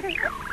Ингээд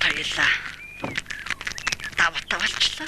хоёлаа тавалчлаа.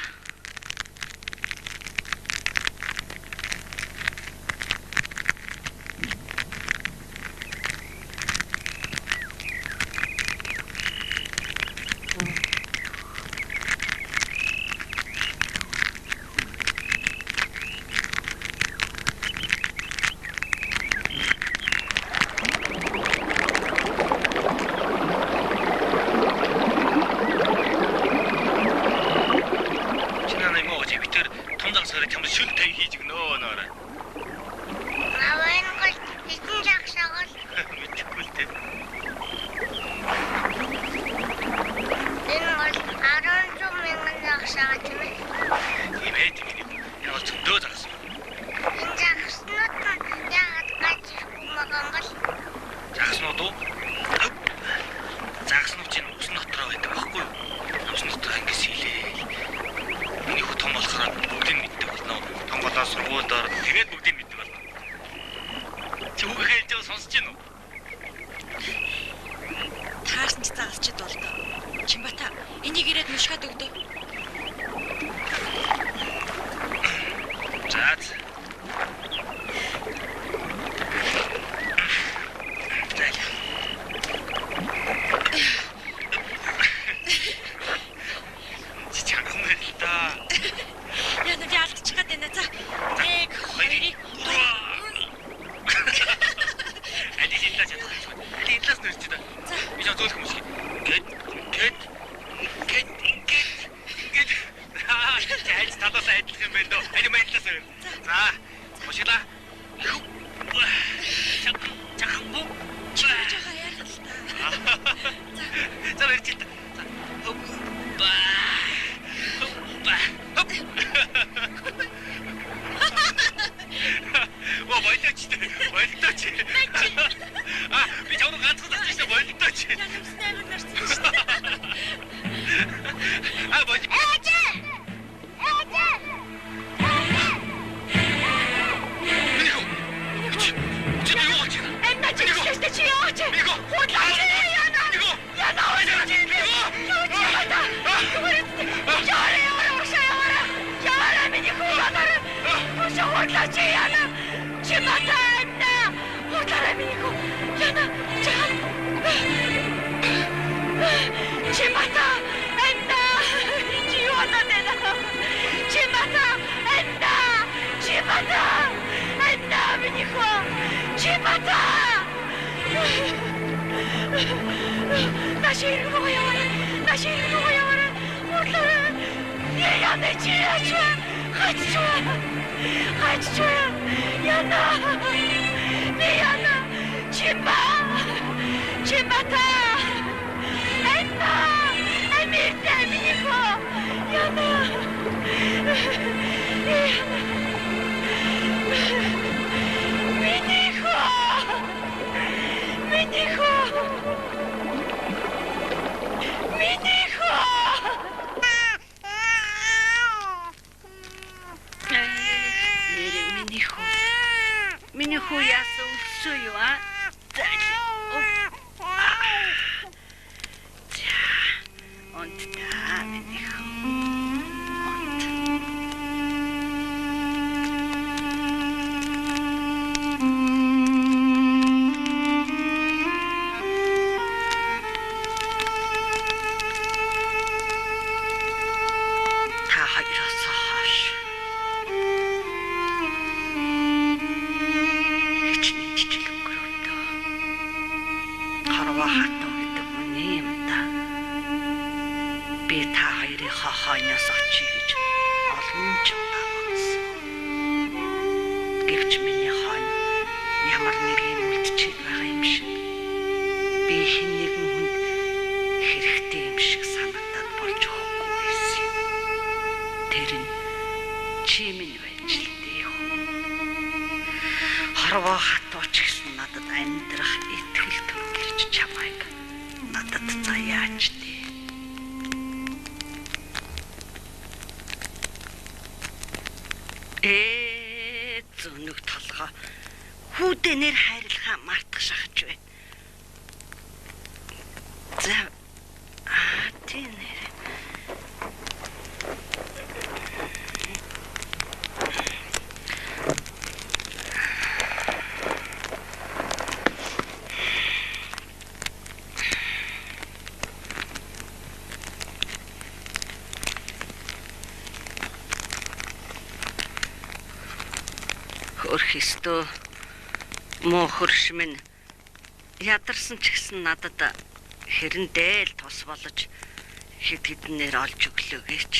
Зөнөг толгой хүүдэнээр хайрлахаа мартах шахаж байна. За тийм нэр. Өрхөстөө муу хөрш минь ядарсан ч гэсэн надад хэрэндээ л тус болж хэд хэднээр олж өглөө гэж.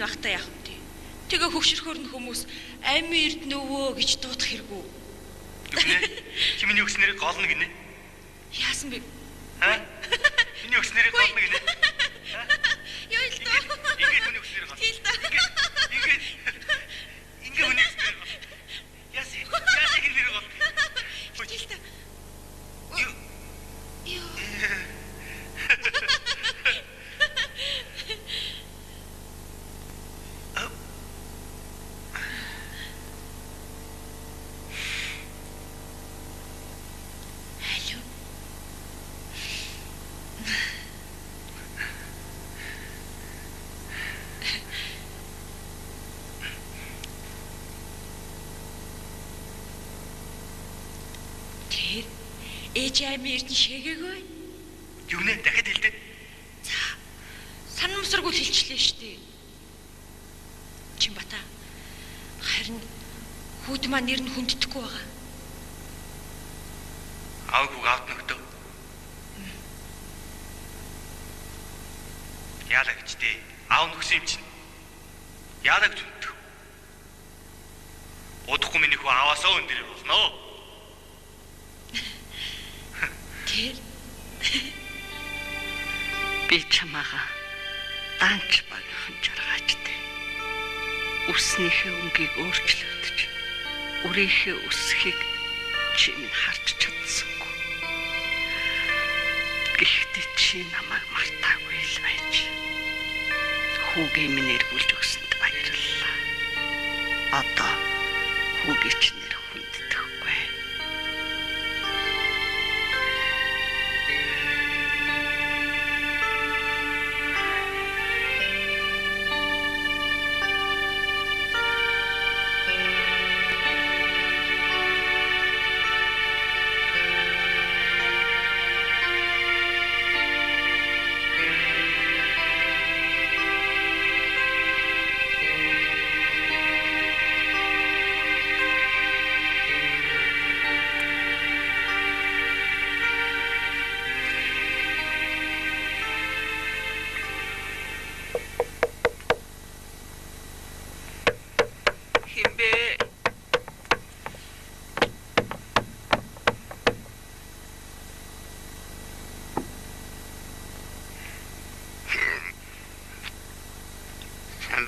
Нахта яах вэ? Тэгээ хөвшөрхөр нь хүмүүс амь эрдэнэвөө гэж дуудах хэрэггүй. Чи миний өгснэрийг голно гинэ. Яасан бэ? Миний өгснэрийг голно гинэ. Юу л доо. Ингээд миний өгснэрийг голно. Ингээд миний өгснэрийг голно. Яси гинэ голно. Тэр ээж аймын эрдэн шээгээгүй. Юу нэ дахиад хэлдэг. Санамсаргүй хэлчлээ штэ. Чимбата. Харин хүүд маань нэр нь хүнддэхгүй байгаа. Аав хүүг авт нөхдөө. Яалаа гэж дээ. Аав нөхсөн юм чинь. Яалаа гэж үнтэх. Удахгүй миний хүү аваасаа өндөр болно. Тэр Би чамаага данч багийн жаргаачтай. Үснийхээ өнгийг өөрчлөгдөж, үрийнхээ үсхийг чи минь харж чадсангүй. Гэхдээ чи намайг мартаагүй л байж. Хүүгээ минь эргүүлж өгсөнд баярлалаа. Одоо хүүгээ чи нэр хүнддэхгүй.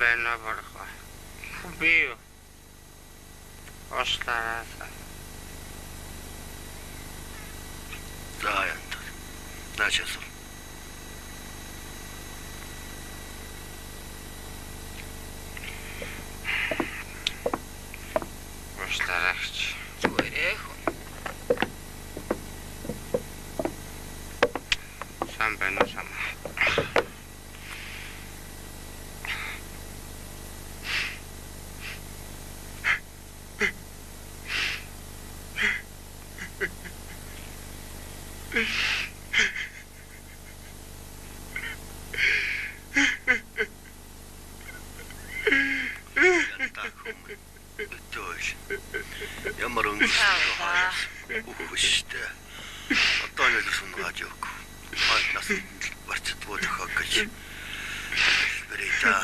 Бэна барха. Би ослараса. Заят. Начался. Осларахч. зүгээрэх. Сам бэна сам. Ямар өнгөштэй. Одоо нэг юм гаж өгөх. Нас барцдгүй тохог гэж. Бэрэта.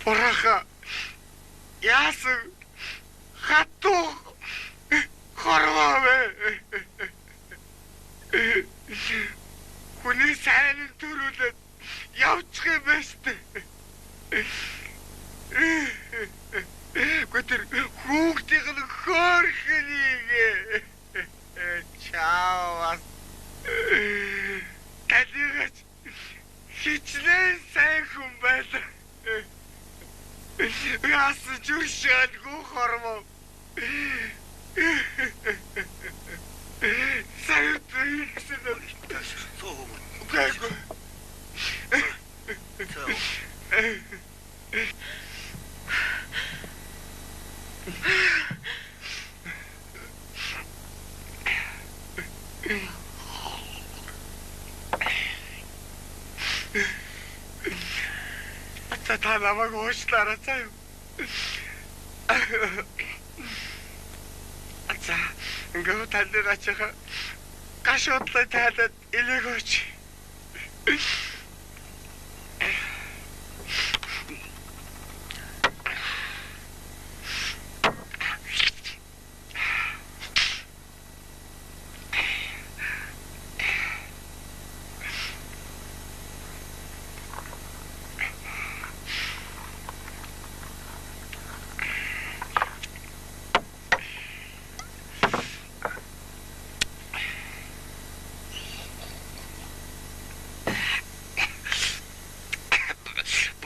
Пораха. Яасан хатуу хорвоо. Хүний сайн төрүүлээд явчих юм байна штэ. Гүтэр хүүхдийг нь хөөрхнийг чаавас талигаж хичлэн сайн хүн байлаа. Яасан зүршэлгүй хорвоо. Саятриксэн Соо. гайгүй. Та намайг уучлаарай заяа. За, ингээд танд гачаа гашуудлаа тайлаад илээгөөч.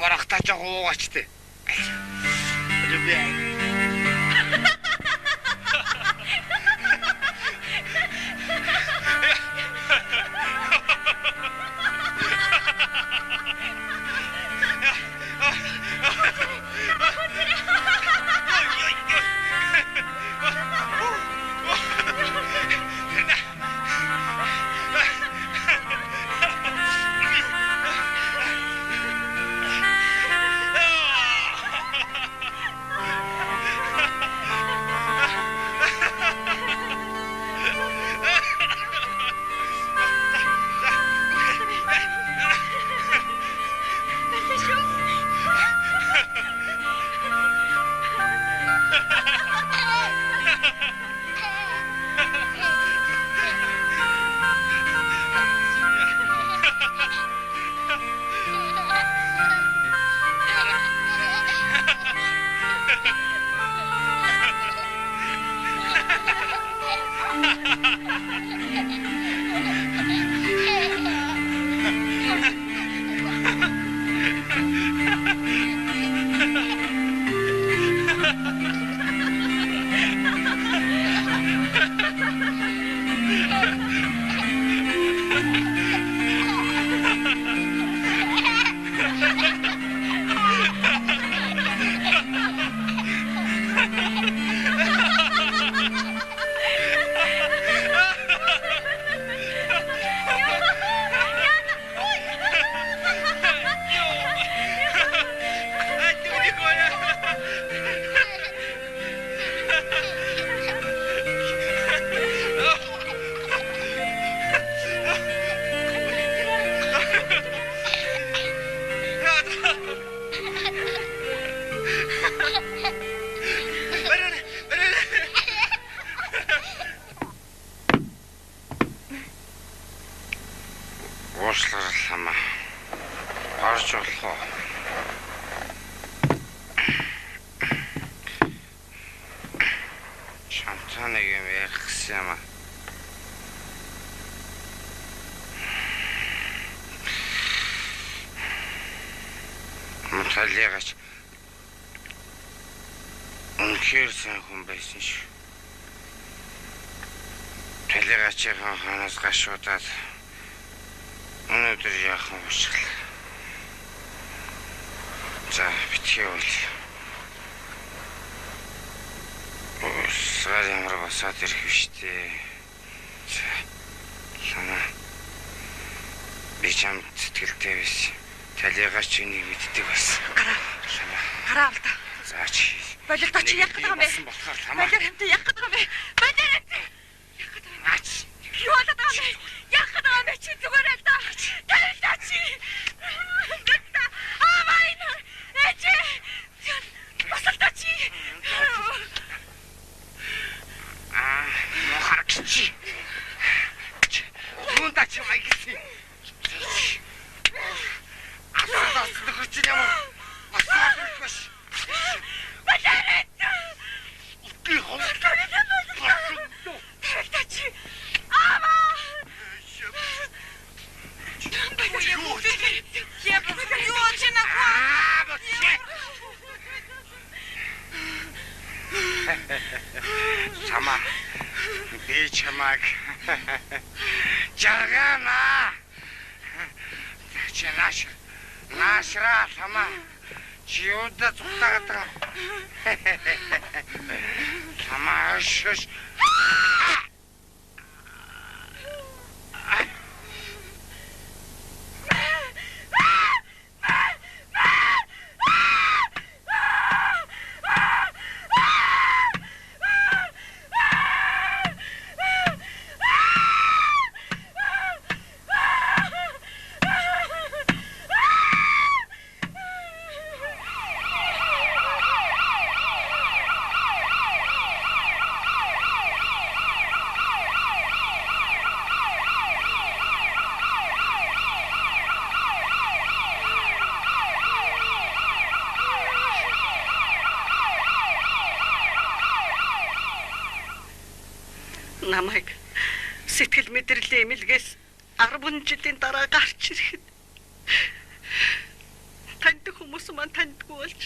Барахтаа ч уугачтэй. жоохон нэг юм ярих гэсэн юм аа. Талигач үнэхээр сайн хүн байсан шүү. Талигачийн ханаас гашуудаад өнөөдөр яахан уушгал. За битгий үл. Сар ямар басаад ирэх вштэй. Санаа. Би чамд сэтгэлтэй байсан. Талигач чиний мэддэг байсан. Гараа авал та. За чи. Болир та чи яг гэдэг юм бэ? Болир хамтаа яг гэдэг юм бэ? Болир хамтаа. Яг гэдэг юм. Ач. Юу болоод байгаа юм бэ? Яг гэдэг юм бэ? Чи зүгээр л да. Талигач та чи. Авайн. Эчи. Басал та чи. Мохарчи. Юунда чи майгси. Асаас нөхөч юм уу? Асаас нөхөч. Болир. Үгүй хол. Талигач чи. Аваа. Я не очень аккуратно. Сама. Би чамаг. Жаргана. Чанаш. Нашра сама. Чиуда цутагата. Сама шш. Намайг сэтгэл мэдрэлийн эмэлгээс 10 жилийн дараа гарч ирэхэд танд хүмүүс маань тандгүй болж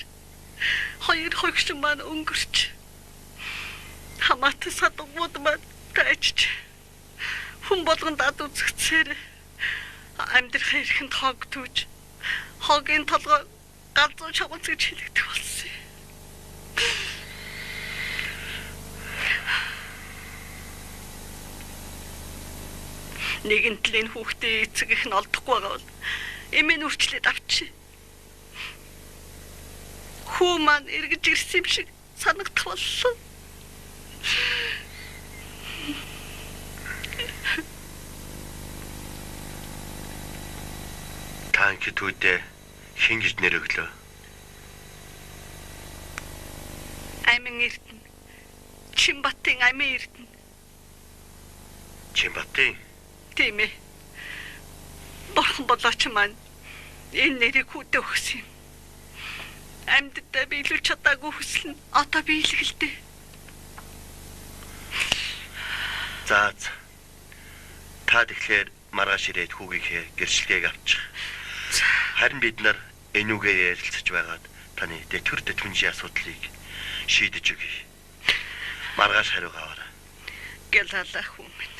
хоёр хогшин маань өнгөрч хамаатай садгууд маань тайчж хүн болгонд ад үзэгцээр амьдрах эрхэнд хог түүж хогийн толгой галзуу чавц гэж хэлэгдэх болсон. Нэгэн талын хүүхдээ эцэг их нь олдохгүй байгаа бол эмээ нүрчлээд авчи. Хүү маань эргэж ирсэн юм шиг санагдах боллоо. Танки түүдээ хин гэж нэр өглөө. Амин Эрдэнэ. Чимбатын Амин Эрдэнэ. Чимбатын? Тийм ээ. Бурхан болооч маань энэ нэрийг хүүтэй өгсөн юм. Амьдтай биелүүлж чадаагүй хүсэл нь одоо биелгэлтэй. За. Та тэгэхээр маргааш ирээд хүүгийнхээ гэрчлэгийг авчих. Харин бид нар энүүгээ ярилцаж байгаад таны төр дэтгэмжийн асуудлыг шийдэж өгье. Маргааш хариугаа аваарай. Гэлалаа хүн минь.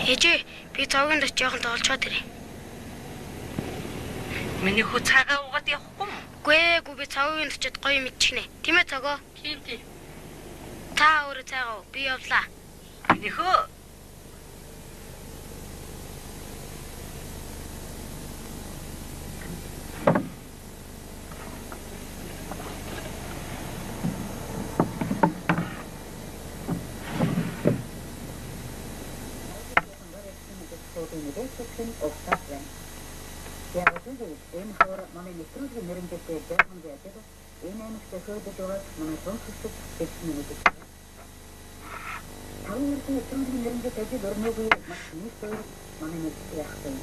Ээжээ, би цаагийн дэс жоохон тоолцоод ирээ. Миний хүү цагаа угаад явахгүй юм. Үгүй би цаагийн дэчэд гоё мэдчихнэ. Тийм ээ цагаа. Тийм. Та өөрөө цагаа. Би явлаа. Миний хүү Энэ хавар манай нэвтрүүлгийн нэрндэтэй жаахан байдаг. Энэ амигт хөөрдөж байгаа манай сонсогчд хэвчнээ мэдээ. Тавын нэвтрүүлгийн нэрндэт ажил өрнөгүй маш нийтээр манай нэвтрүүлэг яахсан.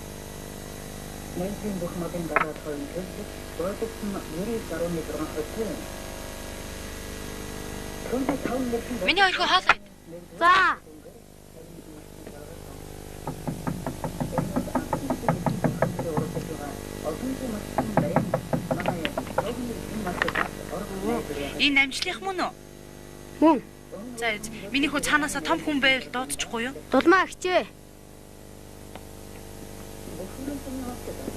Нэгэн бүх модын гараад хойно төлөв боодсон 90-70%. Миний хоёроо хаалаа. За. Энэ амжилтынх мөн үү? Мөн. За, миний хүү цаанаасаа том хүн байвал дуудчихгүй юу? Дулмаа хичээ.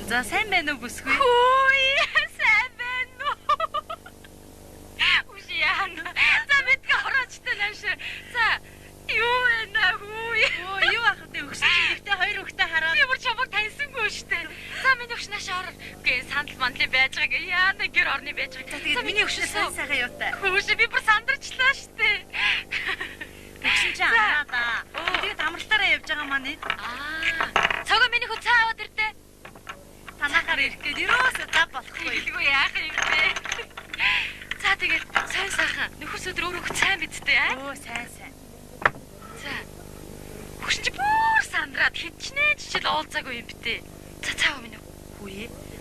За, сайн байна уу бүсгүй? Хөөе, сайн байна уу? Ушиана. За, мэдгээ хороочтой нааш. За, юу вэ хөөе? Оо, юу ах вэ? Өгсөжтэй хоёр өгтэй хараад. Би бүр чамайг таньсангүй штэ. За, миний өгш нааш ороо. Гээ, сандал мандлын байж байгааг яана гэр орны байж байгааг. За, миний өгш сайхан юутай. Хөөш, би бүр сандарчлаа штэ. Өгсөн чи анаа. Тэгээд амралтаараа явж байгаа маань. Цогоо миний хөө цаа аваад ирдэ. Танахаар ирэх гээд юусоо зав болохгүй. Илгүй яах юм бэ? За тэгээд сайн сайхан нөхөс өдөр өөрөө сайн бидтэй аа? Оо сайн. За. Хөшин чи бүр сандраад хичнээн чичил уулзаагүй юм битээ. За цаа минь хүү.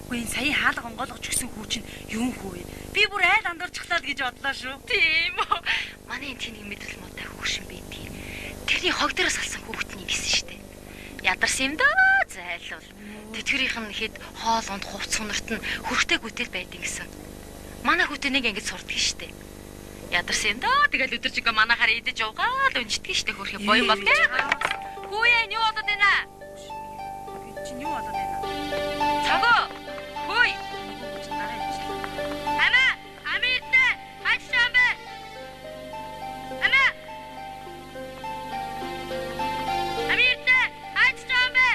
Хүү энэ сая хаалга онгойлгож өгсөн хүү чинь юу хүү? Би бүр айл андуурчихлаа гэж бодлоо шүү. Тийм үү? Манай энэ тийм мэдрэл муутай хөшин бийдгийг. Тэрний хог дээрээс алсан хүүхдний гэсэн штэ. Ядарсан юм даа зайлвал. Тэтгэрийнх нь хэд хоол унд хувц сунарт нь хөрхтэй гүтэл байдин гэсэн. Манай хүүтэй нэг ингэж сурдаг штэ. Ядарсан юм даа. Тэгэл өдөржигээ манахаар идэж уугаад өнжтгий штэ хөрхи боён бол. Хүүе юу болоод байна? Чи юу болоод байна? Цагаа. Хөөе. Ана, амирдэ. Хачсан бэ? Ана. Амирдэ, хачсан бэ?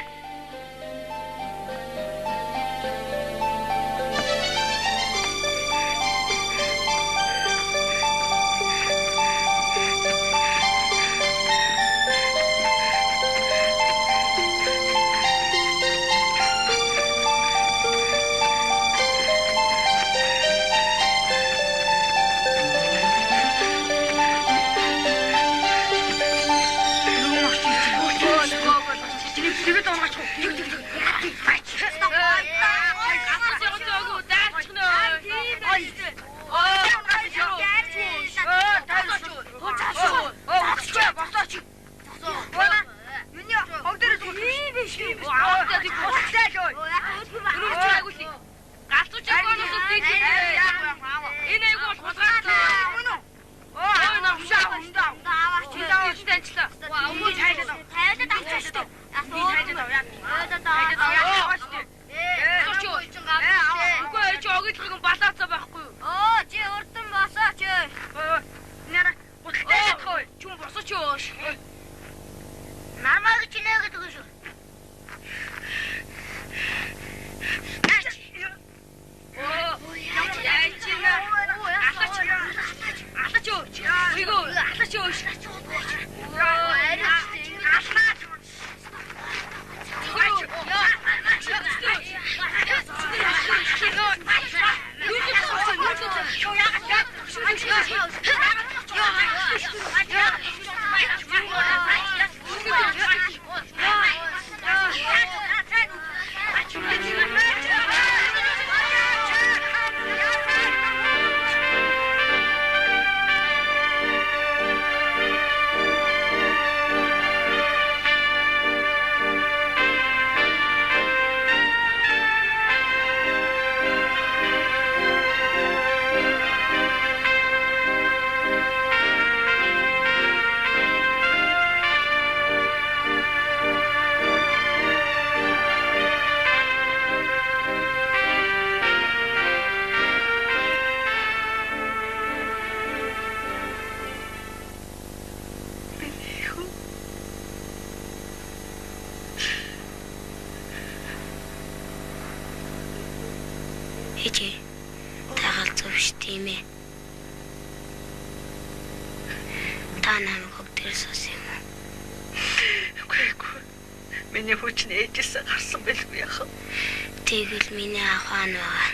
Ээжээ. Тагаал зөв ш тийм ээ. Та намайг хөгдөрс ус юм уу? Үгүй. Миний хүч нь ээжээсээ гарсан байлгүй яах вэ? Тэгэл миний ахаан байгаа.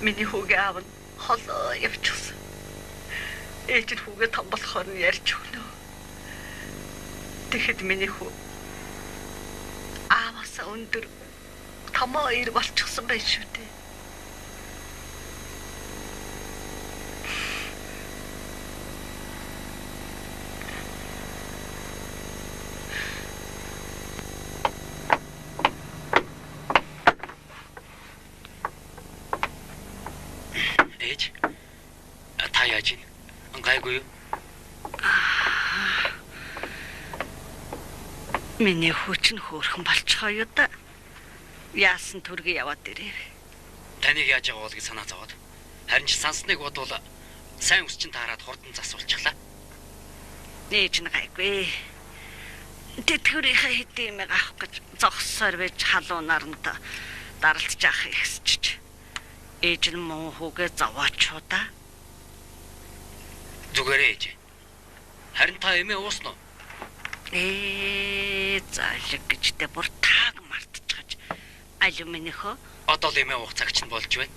Миний хүүгээ аав нь холоо явчихсан. Ээж нь хүүгээ том болохоор нь ярьж өгнө. Тэгэхэд миний хүү ааваасаа өндөр томоо ир болчихсон байх шүү дээ. Ээж. Та яаж ийн? Гайгүй юу? Миний хүч нь хөөрхөн болчихоо юу да. Яасан төргий яваад ирээ. Таныг яаж байгаа бол гэж санаа зовоод. Харин ч сансныг бодвол сайн ус чинь таарад хурдан засуулчихлаа. Ээж нь гайгүй. Тэтгэврийнхээ хэдийн юм авах гэж зогссоор байж халуунаар нь даралцж авах ихсчиж. Ээж нь муу хүүгээ зовоочоо да. Зүгээрээ ээж. Харин та эмээ уусна уу? Залэг гэжтэй бүр тааг мартчихаж. Алюминихо. Одоо л эмээ уух цагч нь болж байна.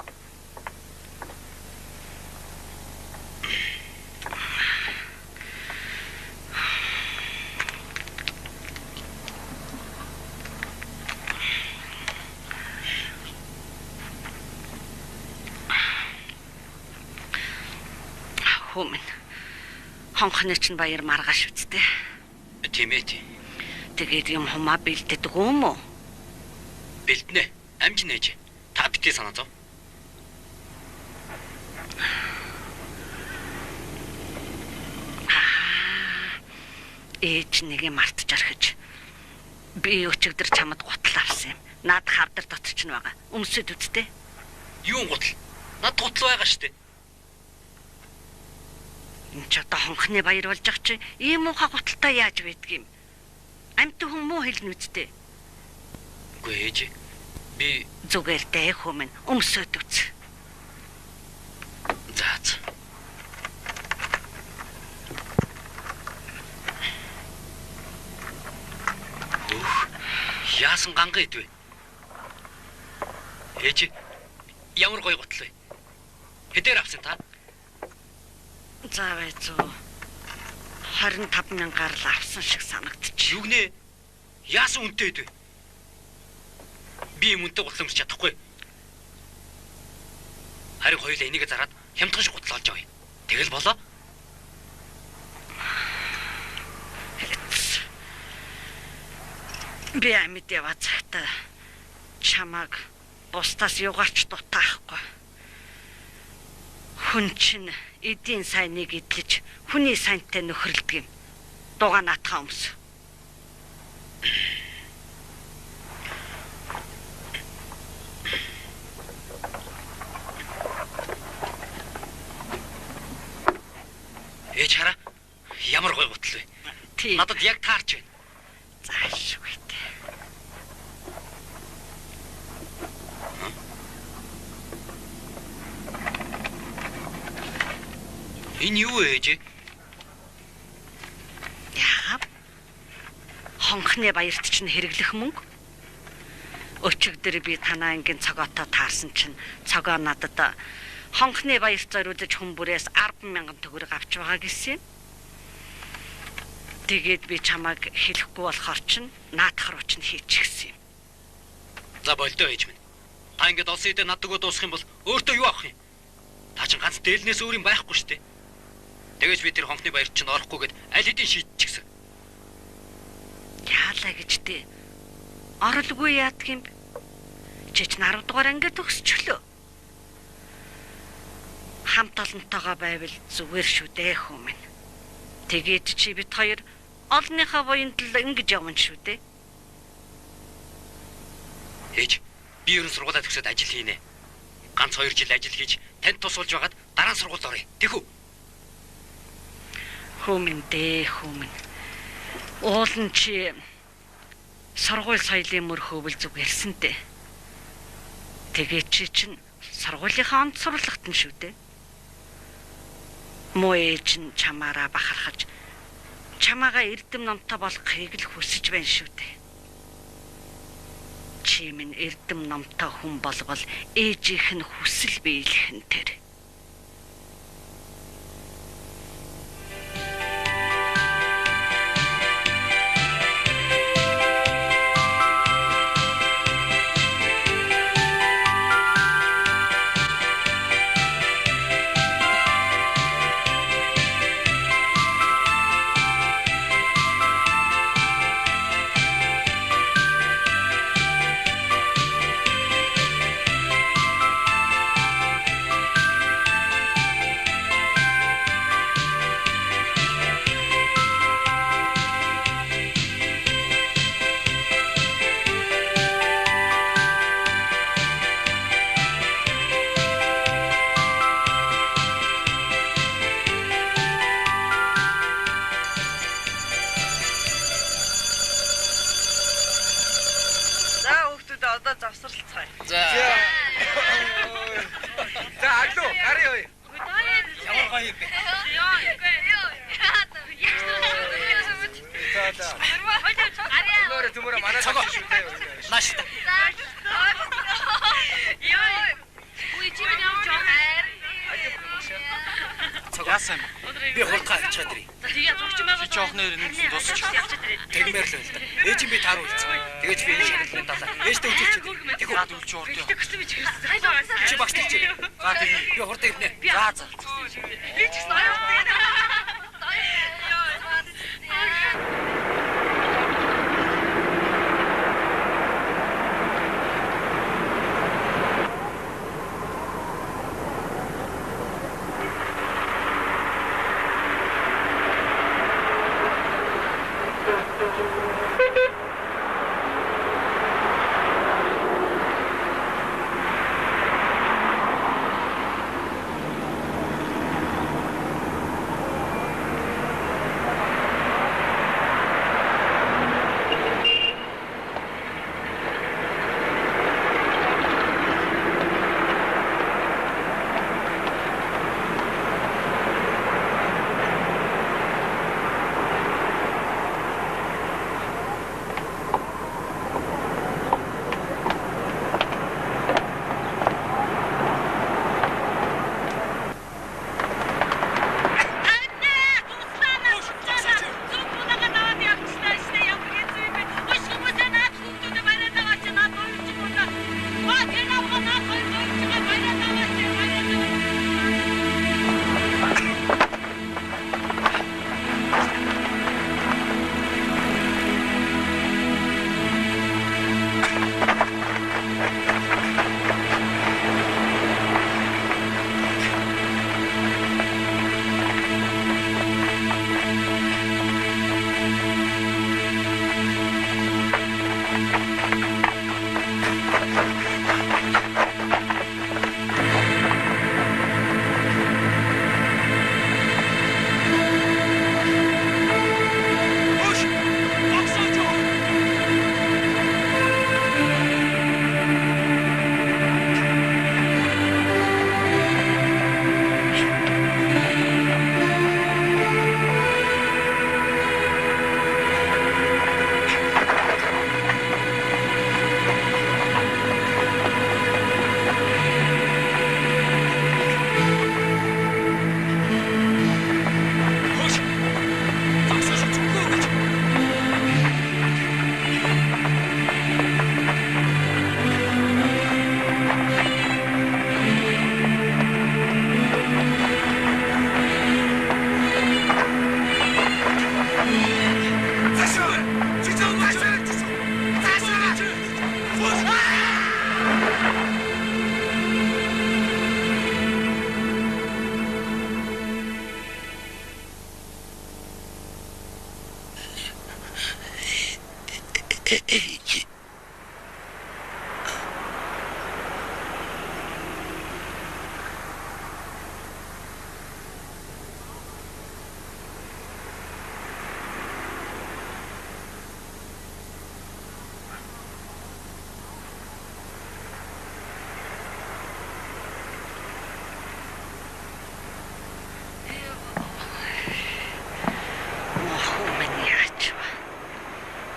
Хүмүн. Хонхны чинь баяр маргааш үсттэй. Тийм ээ. Тэгээд юм хумаа бэлддэг юм уу? Бэлднэ. Амж нээж. Та битгий санаа зов. Ээж нэг юм мартаж орхиж. Би өчигдөр чамд гутал авсан юм. Наад хавдар дотор ч байгаа. Өмсөд үсттэй. Юун гутал? Над гутал байгаа штэ. Энд ч одоо хонхны баяр болж ах чи ийм муухай гуталтай яаж байдгийм? Амьд хүн муу хэлнэ үсттэй. Үгүй ээж. Би Зүгээр дээ хүмүн өмсөд үз. заац. Яасан ганган идвэ? Ээж ямар гоё гутал вэ? Хэдээр авсан та? Заавал 25,000-аар л авсан шиг санагдчих. Югнэ? Яасан үнэтэй идвэ? Би юм үнэтэй гутал өмсч чадахгүй. Харин хоёулаа энийг зараад хямдхан шиг гутал олж авъя. Тэгэл болоо. Би амьд яваа цагтаа чамаг бусдаас югаарч дутаахгүй. Хүн чинь эдийн сайныг эдлэж хүний сайнтай нөхөрлөдөг юм. Дугаа наатахаа өмс. Ээж хараа. Ямар гоё гутал вэ? Тийм. Надад яг таарч байна. Заашгүй. Энэ юу ээж? Яа. Хонхны баярт чинь хэрэглэх мөнгө. Өчигдөр би танаа ангийн цогоотоо таарсан чинь цогоо надад хонхны баярт зориулж хүмүүрээс 10,000 төгрөг авч байгаа гэсэн юм. Тэгээд би чамайг хэлэхгүй болохоор чинь наадах руу чинь хийчихсэн юм. За болдоо ээж минь. Та ингэж олсон хэдэ наддагөө дуусах юм бол өөртөө юу авах юм? Та чинь ганц дээлнээс өөр юм байхгүй шүү дээ. Тэгэж би тэр хонхны баярт чинь орохгүйгээд аль хэдийн шийдчихсэн. Яалаа гэж дээ. Оролгүй яадаг юм. Чи ч 10 дугаар ангид төгсчлөө. Хамт олонтойгоо байвал зүгээр шүү дээ хүмүн. Тэгээд чи бит хоёр олныхаа буянд л ингэж явна шүү дээ. Ээж, би ерөн сургуулаа төгсөөд ажил хийнэ. Ганц 2 жил ажил хийж танд тусуулж байгаад дараа нь сургуульд оръё. Тэхүү. Хүмүн дээ хүмүн. Уулын чи сургууль соёлын мөр хөвөл зүгээрсэнтэй. Тэгээ чи чинь сургуулийнхаа онд сурлагт нь шүү дээ. Муу ээж нь чамаараа бахархаж чамаага эрдэм номтой болохыг л хүсэж байна шүү дээ. Чи минь эрдэм номтой хүн болбол ээжийнх нь хүсэл биелэх нь тэр. Би хурдгаа авчаад ирье. Тэгээ зогч байгаа. Жоохны нэмсэн дуусч. Тэгмээр л байл та. Ээж би таар үлдсэн. Тэгэж би шарилны далаа. Ээжтэй үжиж. Тэгвэл гад үлч уурд ёо. Чи багш тийч. Гад би хурд ирнэ. За. Би ч гэсэн аяа.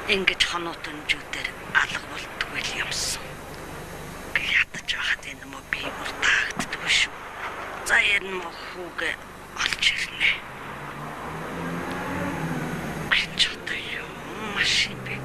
Ингэж хоноо дүнжүүдээр алга болдгоо л юмсан. Ятаж байхад энэ мө би бүр таагддгүй шүү. За энэ мө хүүгээ олж ирнэ. Ачаатай юу машин бэ?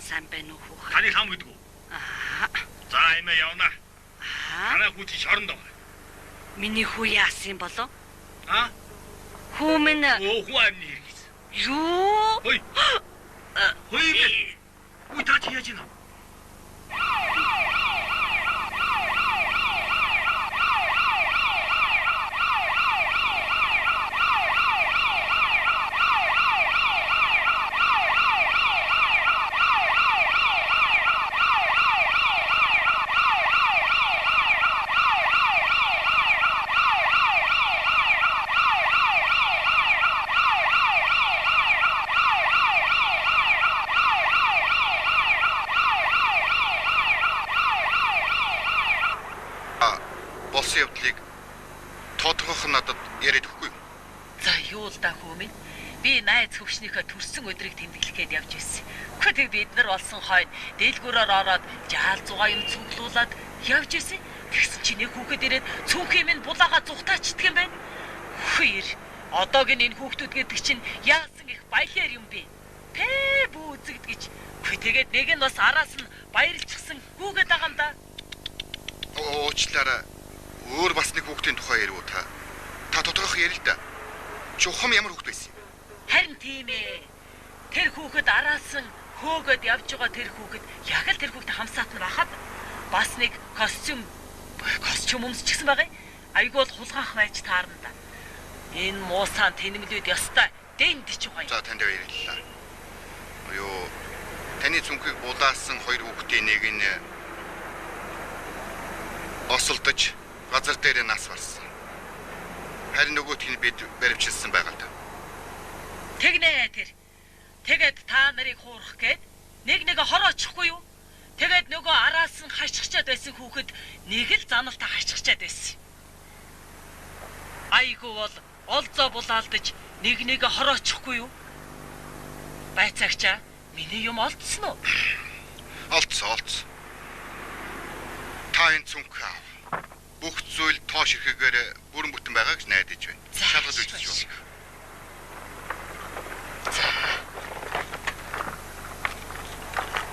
Сайн байна уу хүү? Таны хам гэдэг үү? За энэ явна. Танай хүү чи шоронд байгаа. Миний хүү яасан болов? Хүү минь хүү амны хэрэгс. Юу? Хөөе. Хөөе. Хүү та чи яаж юм? Болсон явдлыг тоотгох надад яриад өгөхгүй юу? За юу л да хүү минь. Би найз хөвшнийхөө төрсөн өдрийг тэмдэглэхэд явж ирсэн. Гэхдээ бид нар болсон хойно дэлгүүрээр ороод жаал зугаа юм цуглуулад явж ирсэн. Тэгсэн чи нэг хүүхэд ирээд цүнхий минь булаага зүхтаачдаг юм байна. Хүйр. Одоогийн энэ хүүхдүүд гэдэг чинь яасан их баялаар юм бэ? Тэ бүү үзэгд гэж. Тэгээд нэг нь бас араас нь баярлчихсан хүүгээд байгаа юм да. Уучлаарай. Өөр бас нэг хүүхдийн тухай ярив уу та? Та тодорхой ярил л да. Чухам ямар хүүхд байсан юм? Харин тийм ээ. Тэр хүүхэд араас нь хөөгöd явж байгаа тэр хүүхэд яг л тэр хүүхдэд хамсаатан байхад бас нэг костюм өмсчихсэн байгаа. Айгүй бол хулгайх байж таарна да. Энэ муусан тэнэмлүүд ёстой дэндчих гоё. За танд баярлалаа. Юу таны зүнхийг булаасан хоёр хүүхдийн нэг нь осолдож газар дээр нас барсан. Харин нөгөөх нь бид баривчилсан байгаа та. Тэгнэ тэр. Тэгээд та нарыг хуурах гээд нэг хороочихгүй юу? Тэгээд нөгөө араас нь хашгичаад байсан хүүхэд нэг л заналтаа хашгичаад байсан. Айгуу бол олзоо булаалдаж нэг хороочихгүй юу? Байцаагчаа миний юм олдсон уу? Олдсон. Та энэ цүнх аав. Бүх зүйл тоош ирэхээр бүрэн бүтэн байгаа гэж найдаж байна. Шалгаж үзэж байна.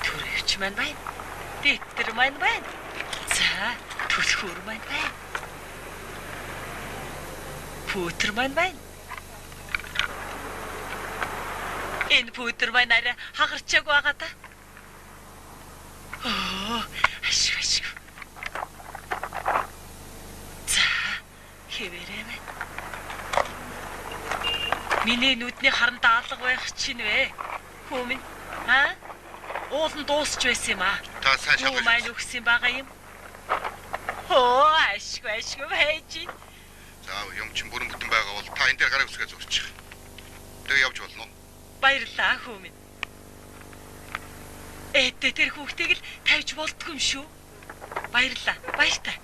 Төрөвч маань байна. Дэвтэр маань байна. За, түлхүүр маань байна. Пүтэр маань байна. Энэ пүтэр маань арай хагарчааг байгаа та. Ашиг. Хэвээрээ байна. Миний нүдний харандаа алга байх чинь вэ? Хүү минь. Уул нь дуусч байсан юм аа. Та сайн шалгаж. Хүү маань өгсөн байгаа юм. Ашиг байж. За юм чин бүрэн бүтэн байгаа бол та энэ дээр гараа үсгээ зурчих. Тэгээ явж болно уу? Баярлалаа хүү минь. Тэр хүүхдийг л тавьж болдгүй юм шүү. Баярлалаа. Баяртай.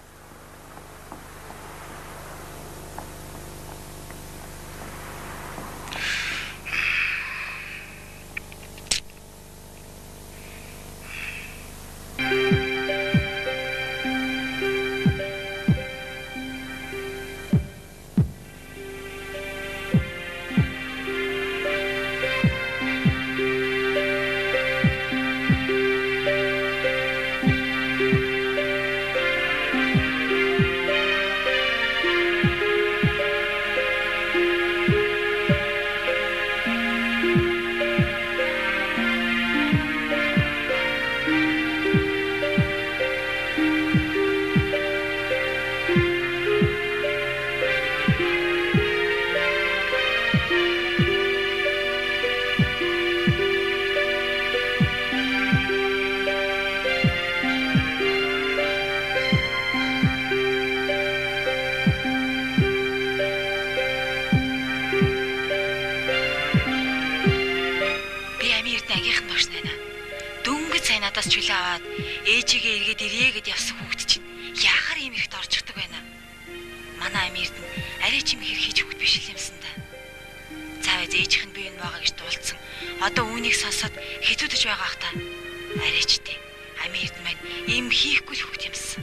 надаас чөлөө аваад ээжигээ эргээд ирээ гэд явсан хүүхэд чинь яахаар ийм ихт орж ирдэг байна. Манай Амирд нь арай ч юм ихэр хийж хүүхэд биш юмсан да. Цаавь ээжийнх нь би энэ байгаа гэж дуулцсан. Одоо үүнийг сонсоод хитүүдэж байгаа ах та. Арай ч тий. Амирд маань ийм хийхгүй л хүүхэд юмсан.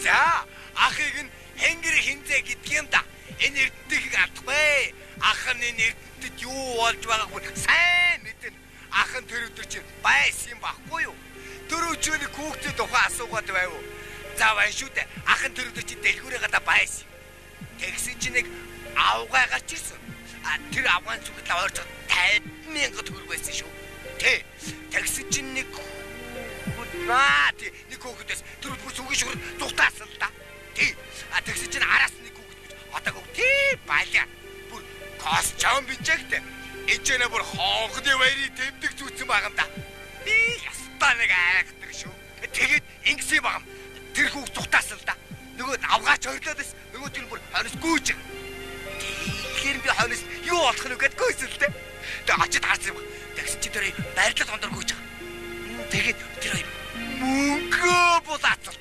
За, ахыг нь хэнгэр хинзээ гэдэг юм да. Энэ эрдэнтийг алдахгүй. Ах нь энэ эрдэнтэд юу болж байгааг сайн мэдэн. Ах нь тэр өдөр чинь байсан юм баггүй юу? Тэр өчигний хүүхдэд тухайн асуугаад байв уу? За байна шүү дээ. Ах нь тэр өдөр чинь дэлгүүрээ гадаа байсан. Тэгсэн чинь нэг авгаа гарч ирсэн. Тэр авгаан зүгт аваарч 50,000 төгрөг байсан шүү. Тэ. Тэгсэн чинь нэг нэг хүүхдээс тэр бүр сүгийн шүрэн дутаасан л да. Тий. Тэгсэн чинь араас нэг хүүхд гэж одоог тий байлаа. Бүр костюм бичэгтэй. Эцэнэ бүр хоохны баярыг тэмдэг зүүцсэн байгаа юм да. Би ястаа нэг айхдаг шүү. Тэгээд ингэсэн байгаа юм. Тэр хүүхд дутаасан л да. Нөгөө авгаач хорлоод бас нөгөө тэр бүр хонос гүйж. Тэгэхээр би хонос юу болох нь гэдээ гүйсэн л дээ. Тэгээд очиж харсан юм. Тэгсэн чи тэр байрлал хондор гүйж байгаа. Тэгээд тэр мөнгө булаацсан.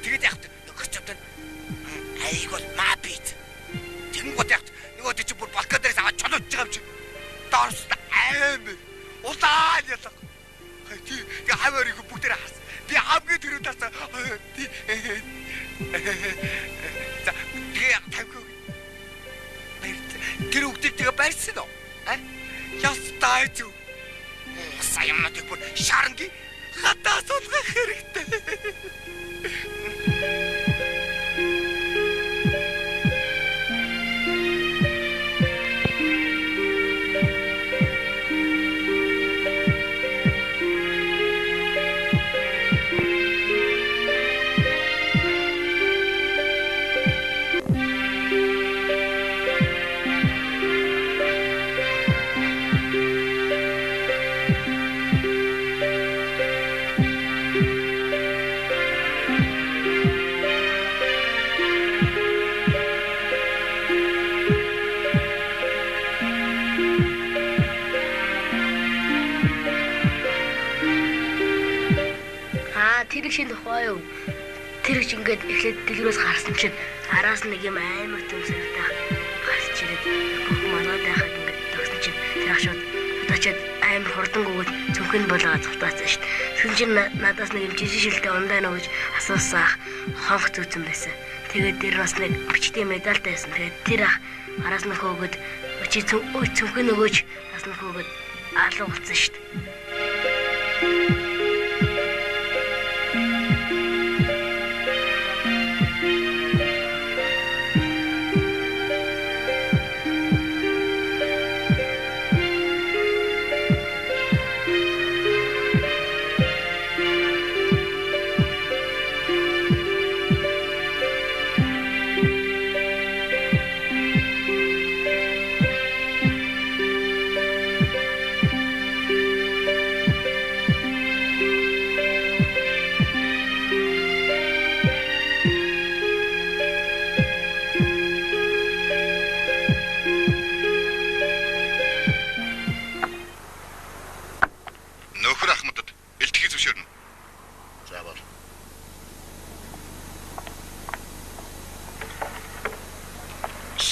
Тэгээд яг нөгөө чамд айгол мапит. Тэнгууд яг нөгөө чи бүр балкон дээрээс аваад чулууж байгаа юм чи. Доорс аим. Улаан ялга. Тий, хаваарыг бүгдээр хас. Би хамгийн түрүү тасаа. Тий. За, тэгээ тавгүй. Тэр үгдийг тэгээ барьсан уу? Ястай зү. Саямнад бүр шаранги хатаа суулгах хэрэгтэй. Тэр шиг тухай юу? Тэр их ингээд эхлээд дэлгүүрээс гарсан чинь араас нэг юм амар төмсөлтэй гарч ирээд бүх манад байхад ингээд тогсон чинь тэр ах шууд удачаад амар хурдан гүгэл цүнхэн болгоод цутаасан шүү дээ. Тэгсэн чинь надаас нэг юм жижиг шилтэй ундаа нөө гэж асуусан ах хонх зүүцэн байсан. Тэгээд тэр бас нэг бичтэй медальтай байсан. Тэгээд тэр ах араас нь хөөгд чи цүнхэн нөгөөж араас нь хөөгд алуу болсон шүү дээ.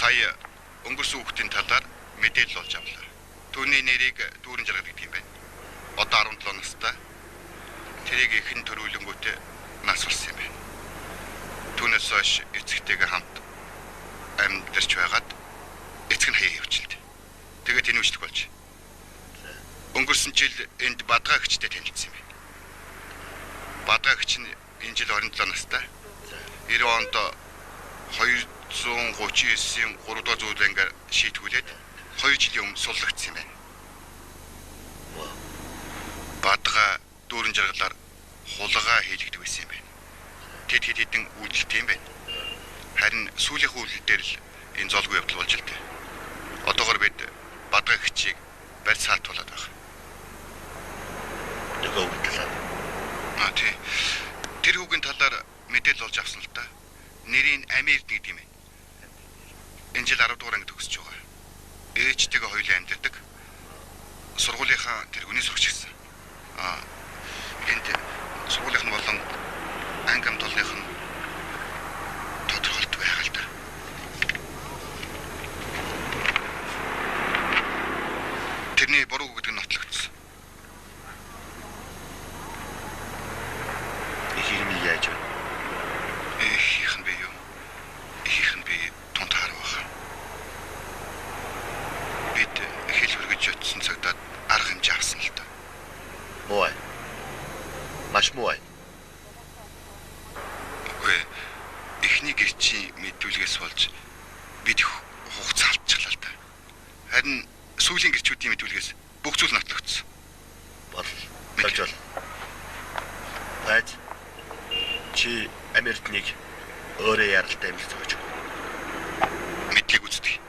Сая өнгөрсөн хүүхдийн талаар мэдээлэл олж авлаа. Түүний нэрийг дүүрэн жаргал гэдэг юм байна. Одоо 17 настай. Тэрийг ихэн төрүүлэнгүүтээ нас болсон юм байна. Түүнээс хойш эцэгтэйгээ хамт амьдарч байгаад эцэг нь хаяа явчихлаа. Тэгээд энэ үшлэг болж. Өнгөрсөн жил энд бадгаагчтай танилцсан юм байна. Бадгаагч нь энэ жил 27 настай. 90 онд 239-ийн 3 дугаар зүйл ангаар шийтгүүлээд 2 жилийн өмнө суллагдсан юм байна. Бадга дүүрэн жаргалаар хулгаа хийлэгдэх байсан юм байна. Тэд хэдэн үйлдэлтэй юм байна. Харин сүүлийнх үйлдэл дээр л энэ золгүй явдал болж илтэй. Одоогоор бид бадга гिचийг барь саалтуулаад байна. Нөгөө үйлдэл. Тий. Тэр хүүгийн талаар мэдээлэл олж авсан л та. Нэрийн Америк гэдэг юм байна. Энэ жил 10 дугаар анги төгсөж байгаа. Ээжтэйгээ хоёулаа амьдардаг. Сургуулийнхаа тэр хүний сурагч гэсэн. Энд сургуулийнх нь болон анги амтолных нь тодорхойлт байгаа л да. Тэрний буруу гэдэг нь нотлогдсон. Ийм яаж вэ? Их нь би юу? Их нь би тунтаар байгаа. Бид хэл хүргэж утсан цагтад арга хэмжээ авсан л да. Муу. Маш муу. Үгүй эхний гэрчийн мэдүүлгээс болж бид хугацаа алдчихлаа л да. Харин сүүлийн гэрчүүдийн мэдүүлгээс бүх зүйл нотлогдсон. Болж бол. Бац. Чи Америкнийг өөрөө яралтай юм зөвж. Мэдлэг үздэг.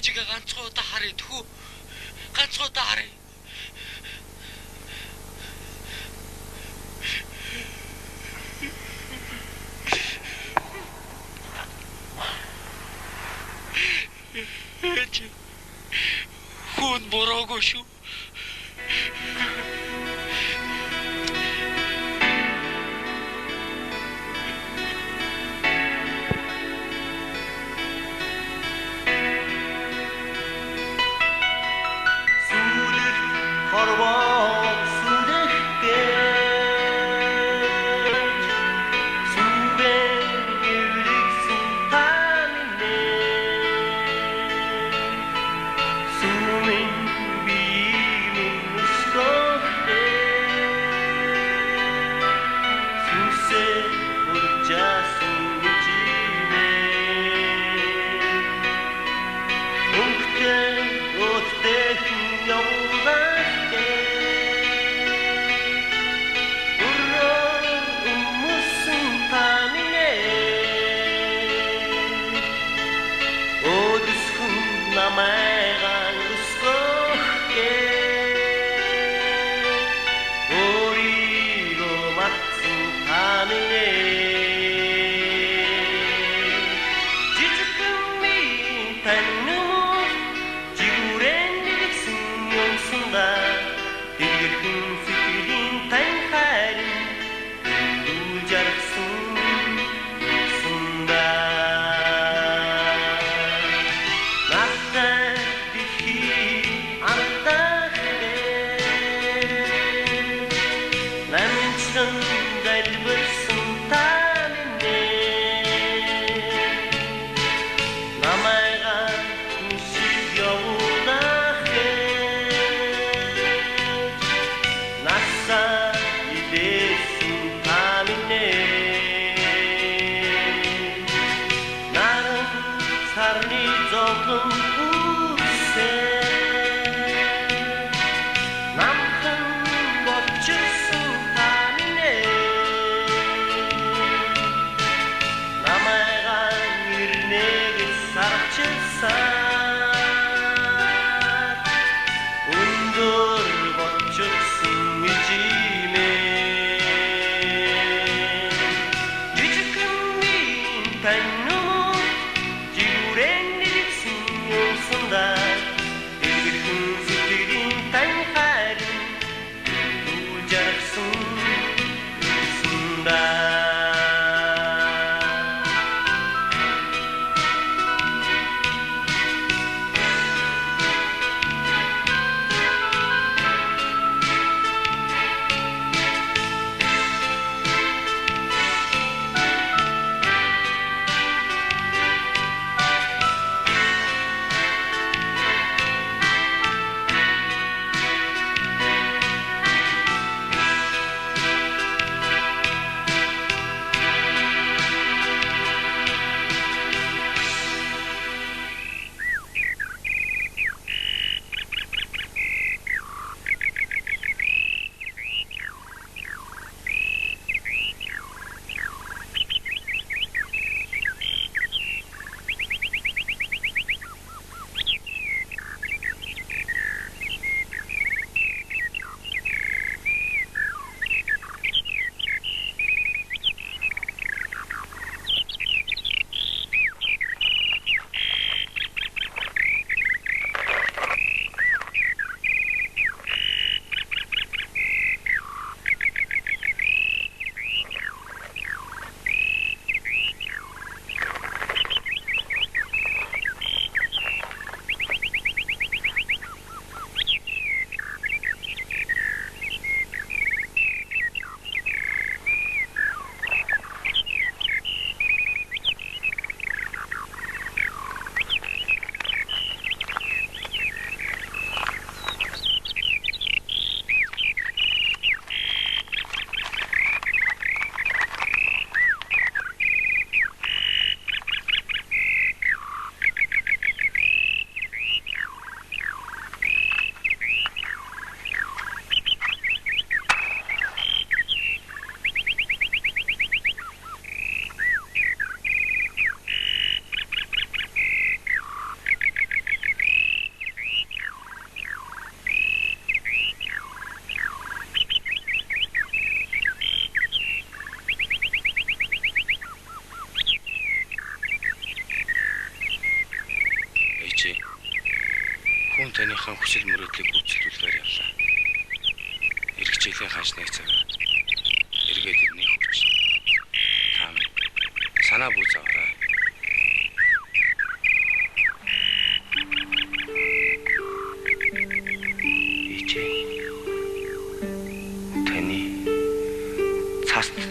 ээжигээ ганцхан удаа харъя тхүү. Ганцхан удаа харъя. Ээж. Хүн бороогүй шүү. Ээжээ. Хүн таныхаа хүсэл мөрөөдлийг гүйцэтгүүлгээр явлаа. Ирэх жилийн ханшны цагаар эргээд ирнэ хүч. Та санаа бүү заагаарай.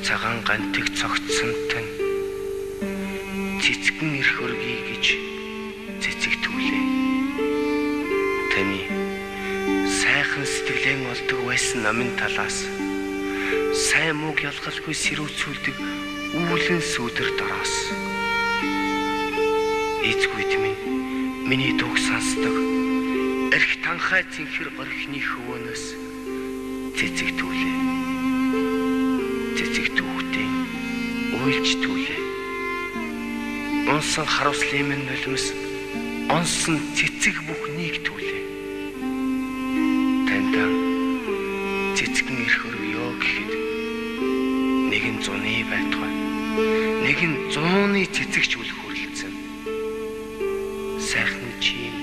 Цагаан гантыг цогцсон тань цэцгэн ирэх өргөе гэж цэцэгтүүлээ. Таны сайхан сэтгэлэн олдог байсан намын талаас сайн мууг ялгалгүй сэрүүцүүлдэг үүлэн сүудэр дороос. Эцгүйд минь миний дууг сонсдог эрх танхай цэнхэр горхины хөвөнөөс цэцэгтүүлээ. Цэцэгтүүхтийн уйлж түлээ. Онсон харуулслын минь нулимс онсон цэцэг бүхнийг түлээ. Тандан цэцгэн ирэх өргөё гэхэд нэгэн зуны байтугай нэгэн зууны цэцэгч үл хүрлцэн. Сайхан чим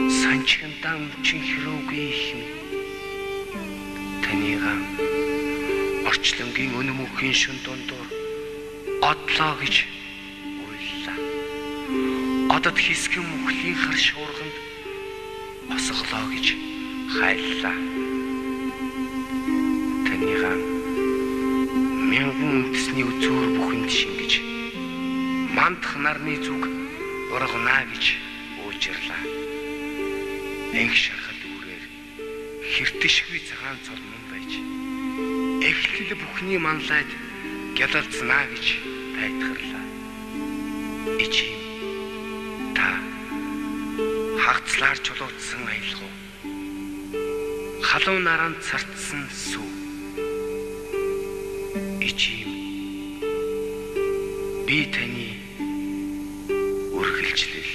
санчгандаа мөчин хэрүүгүй их танийгаа орчлонгийн өнөмөхийн шүн дундуур одлоо гэж уйллаа. Одод хэсгэн мөхлийн хар шуурганд босголоо гэж хайллаа. Танийгаа мянган үндэсний үзүүр бүхэнд шингэж мандах нарны зүг ургана гэж уужирлаа. Энх шархал үрээр хэртэшгүй цагаан цолмон байж эхлэл бүхний манлайд гялалцнаа гэж байтгарлаа. Ичим та хагцлаар чулуудсан аялгау халуун наранд цартсан сүв. Ичим би таны үргэлжлэл